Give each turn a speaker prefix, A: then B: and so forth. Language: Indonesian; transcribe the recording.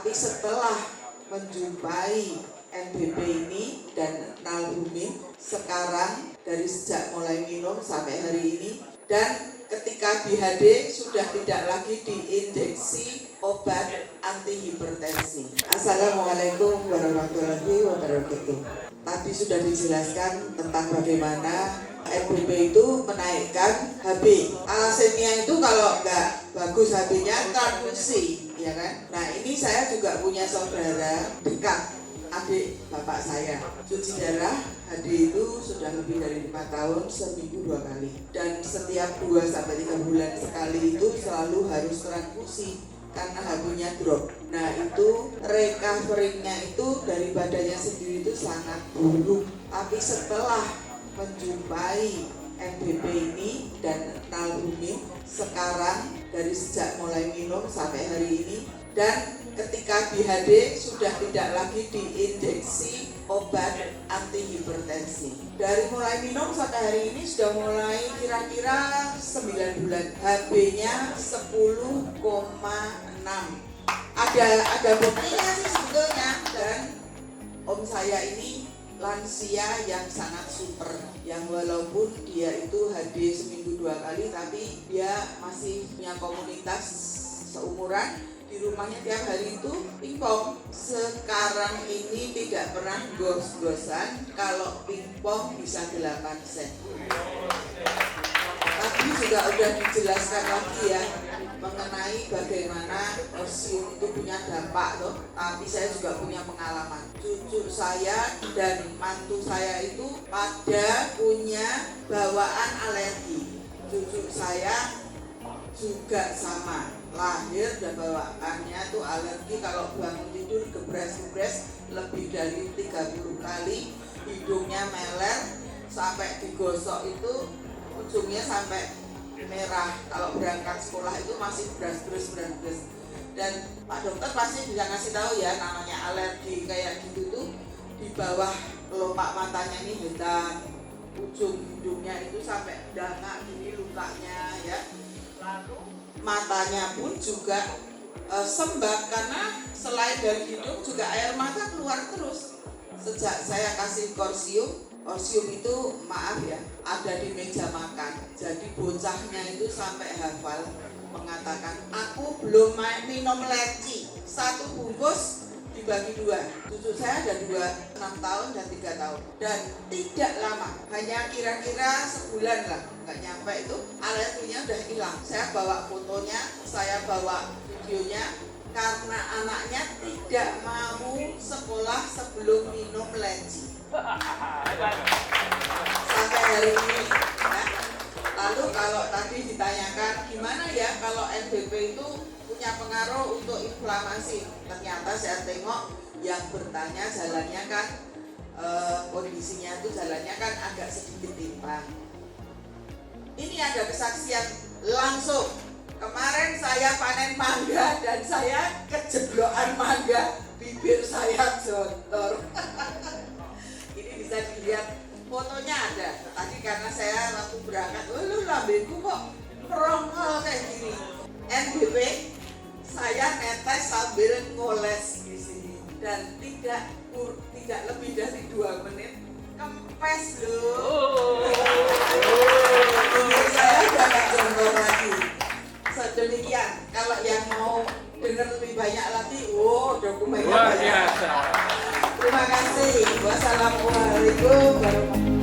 A: Tapi setelah menjumpai NBP ini dan nalbumin sekarang dari sejak mulai minum sampai hari ini, dan ketika BHD sudah tidak lagi diinjeksi obat anti hipertensi. Assalamualaikum warahmatullahi wabarakatuh. Tadi sudah dijelaskan tentang bagaimana NBP itu menaikkan HB. Alasemia itu kalau nggak bagus HB-nya transfusi, ya kan? Nah, ini saya juga punya saudara dekat, adik bapak saya. Cuci darah HD itu sudah lebih dari 5 tahun, seminggu 2 kali. Dan setiap 2-3 bulan sekali itu selalu harus transfusi karena HB-nya drop. Nah, itu recovery-nya itu dari badannya sendiri itu sangat buruk. Tapi setelah menjumpai NBP ini dan nalbumin sekarang dari sejak mulai minum sampai hari ini, dan ketika BHD sudah tidak lagi diinjeksi obat anti hipertensi. Dari mulai minum sampai hari ini sudah mulai kira-kira 9 bulan. HB-nya 10,6. Ada buktinya sih sebetulnya. Dan om saya ini lansia yang sangat super, yang walaupun dia itu HD seminggu 2 kali, tapi dia masih punya komunitas seumuran. Di rumahnya tiap hari itu pingpong. Sekarang ini tidak pernah gos-gosan kalau pingpong bisa 8 sen. Tapi juga udah dijelaskan lagi ya mengenai bagaimana osium itu punya dampak loh. Tapi saya juga punya pengalaman. Cucu saya dan mantu saya itu pada punya bawaan alergi. Cucu saya juga sama, lahir dan bawaannya tuh alergi. Kalau bangun tidur gebres-gebres lebih dari 30 kali, hidungnya meler, sampai digosok itu ujungnya sampai merah. Kalau berangkat sekolah itu masih beras-beras. Dan Pak Dokter pasti bisa ngasih tahu ya, namanya alergi kayak gitu tuh di bawah kelopak matanya ini hitam, ujung hidungnya itu sampai dangak gini lukanya ya. Lalu matanya pun juga sembab, karena selain dari hidung juga air mata keluar terus. Sejak saya kasih Orsium itu maaf ya, ada di meja makan. Jadi bocahnya itu sampai hafal mengatakan, aku belum minum leci, 1 bungkus dibagi 2. Cucu saya ada 6 tahun dan 3 tahun. Dan tidak lama, hanya kira-kira sebulan lah, nggak nyampe itu alerginya udah hilang. Saya bawa fotonya, saya bawa videonya, karena anaknya tidak mau sekolah sebelum minum leci. Sampai hari ini ya. Lalu kalau tadi ditanyakan gimana ya kalau NBP itu punya pengaruh untuk inflamasi, ternyata saya tengok yang bertanya jalannya kan kondisinya itu jalannya kan agak sedikit timpang. Ini ada kesaksian langsung. Kemarin saya panen mangga dan saya kejeblokan mangga, bibir saya jontor. Ini bisa dilihat, fotonya ada. Tadi karena saya waktu berangkat, lu lambengku kok merongol kayak gini. NBP saya netes sambil ngoles di sini, dan tidak lebih dari 2 menit kempes loh. Bibir saya udah gak jontor lagi. Sedemikian, kalau yang mau dengar lebih banyak lagi, dokumennya banyak. Terima kasih. Wassalamualaikum warahmatullahi wabarakatuh.